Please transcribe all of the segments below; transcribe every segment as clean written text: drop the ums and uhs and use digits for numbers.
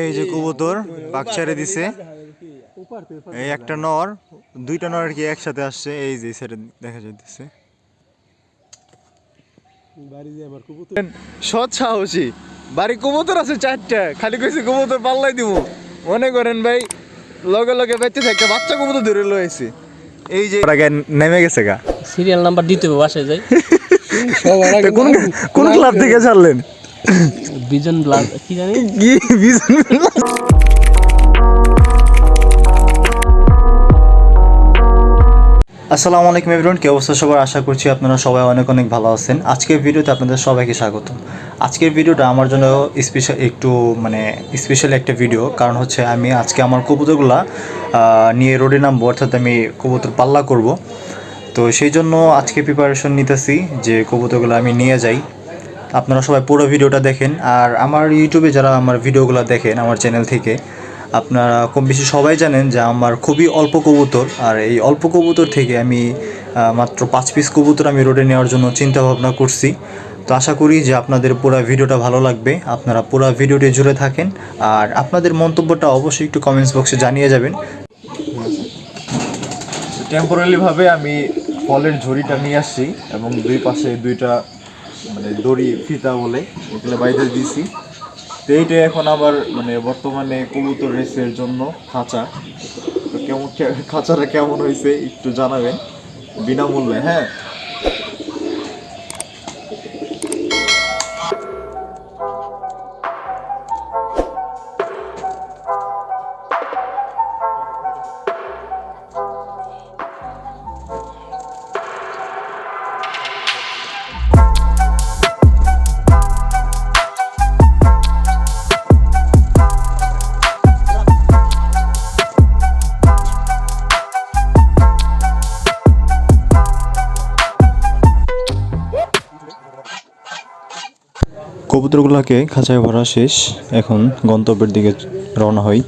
এই যে কবুতর বাচ্চারে দিছে, এই একটা নর, দুইটা নর আর কি একসাথে আসছে, এই যে সেটা দেখা যাইতেছে। সৎ সাহসী বাড়ি কবুতর আছে 4টা, খালি কইছে কবুতর পাল্লাই দিব। মনে করেন ভাই লগে লগে বেঁচে থাকে বাচ্চা কবুতর ধরে লইছে। এই যে নেমে গেছে গা, সিরিয়াল নাম্বার দিতে হবে বাসায় যাই। কোন ক্লাব থেকে ছাড়লেন? বিজন ব্লাড কি জানি কি বিজন? আসসালামু আলাইকুম এভরিওয়ান, কি অবস্থা সবার? আশা করছি আপনারা সবাই অনেক অনেক ভালো আছেন। আজকের ভিডিওতে আপনাদের সবাইকে স্বাগত। আজকের ভিডিওটা আমার জন্য স্পেশাল একটা ভিডিও, কারণ হচ্ছে আমি আজকে আমার কবুতরগুলা নিয়ে রোডে নামবো, অর্থাৎ আমি কবুতর পাল্লা করব। তো সেই জন্য আজকে প্রিপারেশন নিতেছি যে কবুতরগুলো আমি নিয়ে যাই। আপনারা সবাই পুরো ভিডিওটা দেখেন, আর আমার ইউটিউবে যারা আমার ভিডিওগুলো দেখেন আমার চ্যানেল থেকে, আপনারা কম বেশি সবাই জানেন যে আমার খুবই অল্প কবুতর, আর এই অল্প কবুতর থেকে আমি মাত্র 5 পিস কবুতর আমি রোডে নেওয়ার জন্য চিন্তা ভাবনা করছি। তো আশা করি যে আপনাদের পুরো ভিডিওটা ভালো লাগবে, আপনারা পুরো ভিডিওটি জুড়ে থাকেন, আর আপনাদের মন্তব্যটা অবশ্যই একটু কমেন্টস বক্সে জানিয়ে যাবেন। টেম্পোরারিভাবে আমি ফলের ঝুড়িটা নিয়ে আসছি এবং দুই পাশে দুইটা দড়ি ফিতা বলে এগুলো বাইরে দিয়েছি। তো এইটা এখন আবার বর্তমানে কবুতর রেসের জন্য খাঁচা। তো খাঁচাটা কেমন হয়েছে একটু জানাবেন বিনামূল্যে, হ্যাঁ। কবুতরগুলোকে খাঁচায় ভরা শেষ, এখন গন্তব্যের দিকে রওনা হই।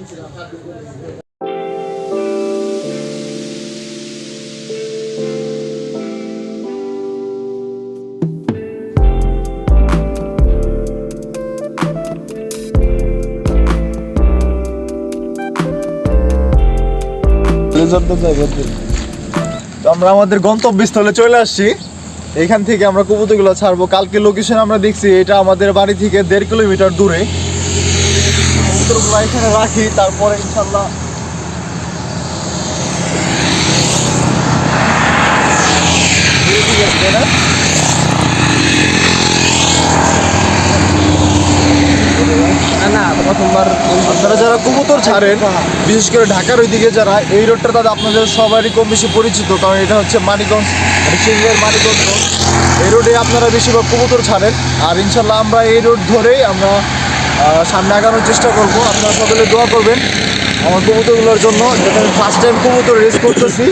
তো আমরা আমাদের গন্তব্যস্থলে চলে আসছি। এখান থেকে আমরা কবুতরগুলো ছাড়বো। কালকে লোকেশন আমরা দেখছি, এটা আমাদের বাড়ি থেকে 1.5 কিলোমিটার দূরে। কবুতরগুলো এখানে রাখি, তারপরে ইনশাল্লাহ প্রথমবার আপনারা যারা কবুতর ছাড়েন, বিশেষ করে ঢাকার ওইদিকে যারা, এই রোডটা তাদের আপনাদের সবারই কম বেশি পরিচিত, কারণ এটা হচ্ছে মানিকগঞ্জ, সিংহের মানিকগঞ্জ রোড। এই রোডে আপনারা বেশিরভাগ কবুতর ছাড়েন, আর ইনশাল্লাহ আমরা এই রোড ধরেই আমরা সামনে আগানোর চেষ্টা করব। আপনারা সকলে দোয়া করবেন আমার কবুতরগুলোর জন্য, যাতে আমি ফার্স্ট টাইম কবুতর রেস করতেছি,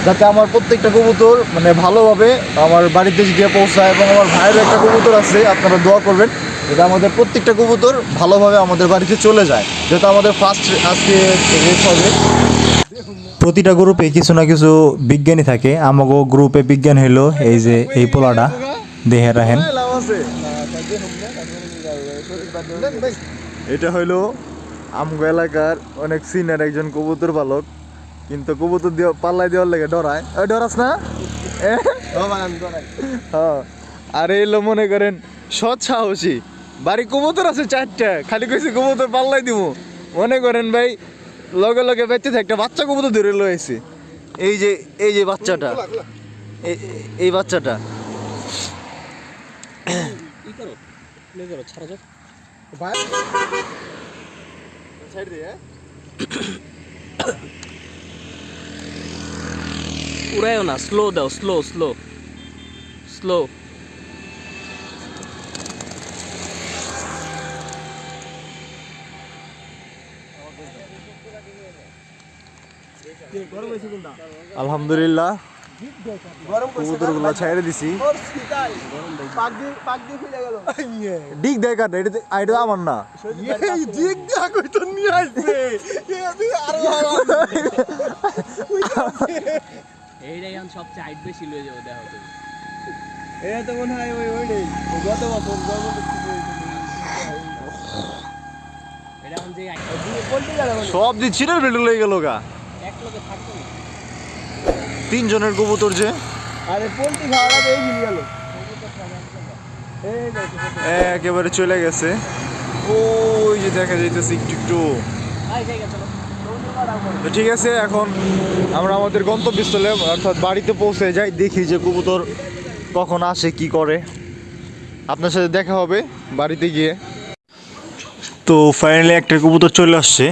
যাতে আমার প্রত্যেকটা কবুতর ভালোভাবে আমার বাড়িতে গিয়ে পৌঁছায়। এবং আমার ভাইয়ের একটা কবুতর আছে, আপনারা দোয়া করবেন যাতে আমাদের প্রত্যেকটা কবুতর ভালোভাবে আমাদের বাড়িতে চলে যায়, যেহেতু আমাদের ফার্স্ট আজকে রেস হবে। প্রতিটা গ্রুপে কিছু না কিছু বিজ্ঞানী থাকে, আমাগো গ্রুপে বিজ্ঞান হইলো এই যে এই পোলাটা দেহে রাখেন। এটা হইলো আমগো এলাকার অনেক সিনিয়র একজন কবুতর পালক, কিন্তু কবুতর দিয়ে পাল্লাই দেওয়ার লেগে ডরায়। ডরাস না? হ্যাঁ। আর এইলো মনে করেন সৎ সাহসী বাড়ি কবুতর আছে 4টা, খালি কইছে কবুতর পাল্লাই দিব। মনে করেন ভাই লগে লগে বেঁচে একটা বাচ্চা কবুতর ধরে লয়েছে। এই যে বাচ্চাটা, এই বাচ্চাটা উড়াইও না, স্লো দাও, স্লো স্লো স্লো। আলহামদুলিল্লাহ কবুতরগুলো ছেড়ে দিছি। ডিগ দেয় কাটা, এটা আমার না। এইটাই এখন সবচেয়ে হাইট বেশি লয়ে যাবো, দেখো তুমি। এটা তো মনে হয় ওই গত বছর পোল্ট্রি যারা বলে সব দিয়ে চিনের বেটে লয়ে গেল গা। এক লোকে থাকতো না। 3 জনের কবুতর যে আরে পোল্ট্রি খাওয়াটা এই মিল গেল এই দেখো একেবারে চলে গেছে। ওই যে দেখা যাইতেছে একটু একটু। আয় জায়গা চলো। তো ঠিক আছে, এখন আমরা আমাদের গন্তব্যস্থলে অর্থাৎ বাড়িতে পৌঁছে যাই, দেখি যে কবুতর কখন আসে কি করে। আপনার সাথে দেখা হবে বাড়িতে গিয়ে। তো ফাইনালি একটা কবুতর চলে আসছে।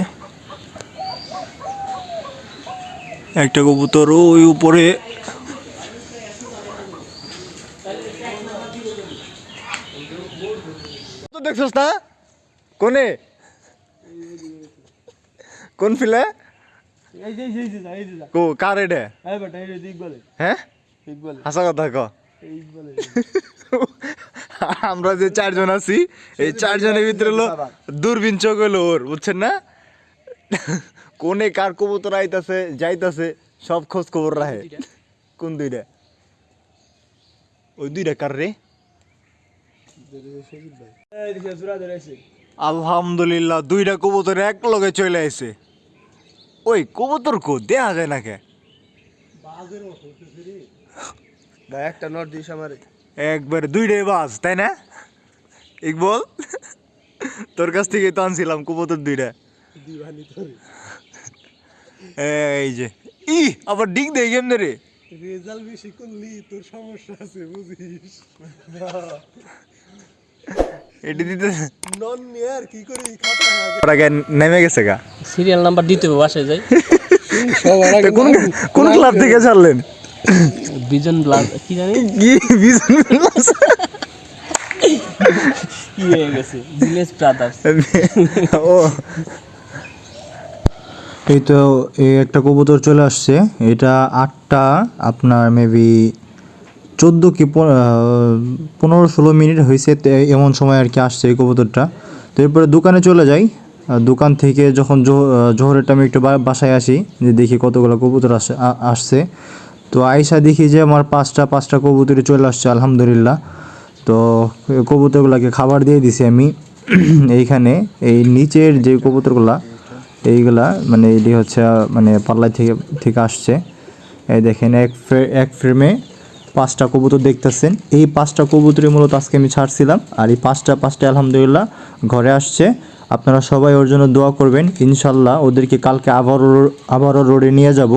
একটা কবুতর ওই উপরে। তো দেখছস না কোনে কোন ফিলে এই যে এই যে কো কার এটা? এই বেটা এই দিক বলে হ্যাঁ দিক বলে হাসা কথা ক। এই বলে আমরা যে 4 জন আছি, এই 4 জনের ভিতরে হলো দূরবীন চোখ হলো ওর, বুঝছেন না? কোনে কার কবুতর আইতাছে যাইতাছে সব খোঁজ খবর রাখে। কোন দুইটা? ওই দুইটা কার রে? এই দেখে জোড়া ধরেছে আলহামদুলিল্লাহ, দুইটা কবুতর এক লগে চলে আইছে। ওই কবুতর কো দেখা যায় না কে? ভাই একটা নট দিস আমারে একবার দুইটাই বাস, তাই না ইকবল? তোর কাছ থেকে তো আনছিলাম কবুতর দুইটা। দিবানি তোরে এই যে আবার ডিগ দেই কেমনে রে? রেজাল্ট বেশি করলি তোর সমস্যা আছে বুঝিস এটি দিতে নন নিয়ে আর কি করি খাতা আগে নেমে গেছে গা। সিরিয়াল নাম্বার দিতে হবে, বাসায় যাই। সবার তা কোন কোন ক্লাব থেকে ছাড়লেন? বিজন ব্লাড কি জানি কি বিজন প্লাস? কি হয়ে গেছে, ভিলেজ ব্রাদার্স। ও এই তো এই একটা কবুতর চলে আসছে। এটা 8টা আপনার মেবি 14 কি 15-16 মিনিট হয়েছে, এমন সময় আর কি আসছে এই কবুতরটা। তো এরপরে দোকানে চলে যাই। দোকান থেকে যখন জোহরের টাইমে একটু বাসায় আসি, যে দেখি কতগুলো কবুতর আসছে। তো আইসা দেখি যে আমার পাঁচটা কবুতরই চলে আসছে আলহামদুলিল্লাহ। তো কবুতরগুলোকে খাবার দিয়ে দিছি আমি। এইখানে এই নিচের যে কবুতরগুলা এইগুলা মানে এটি হচ্ছে মানে পাল্লাই থেকে আসছে। এই দেখেন এক ফ্রেমে 5টা কবুতর দেখতেছেন। এই 5টা কবুতরই মূলত আজকে আমি ছাড়ছিলাম, আর এই পাঁচটা আলহামদুলিল্লাহ ঘরে আসছে। আপনারা সবাই ওর জন্য দোয়া করবেন, ইনশাল্লাহ ওদেরকে কালকে আবারও রোডে নিয়ে যাব।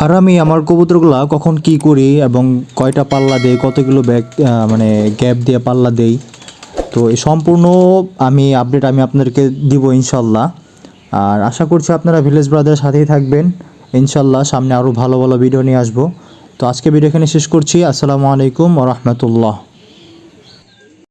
আর আমি আমার কবুতরগুলা কখন কি করি এবং কয়টা পাল্লা দেই, কতগুলো মানে গ্যাপ দিয়ে পাল্লা দেই, তো এই সম্পূর্ণ আপডেট আমি আপনাদেরকে দিব ইনশাল্লাহ। আর আশা করছি আপনারা ভিলেজ ব্রাদারের সাথেই থাকবেন ইনশাল্লাহ। সামনে আরও ভালো ভালো ভিডিও নিয়ে আসবো। তো আজকে ভিডিও এখানে শেষ করছি। আসসালামু আলাইকুম ওয়া রাহমাতুল্লাহ।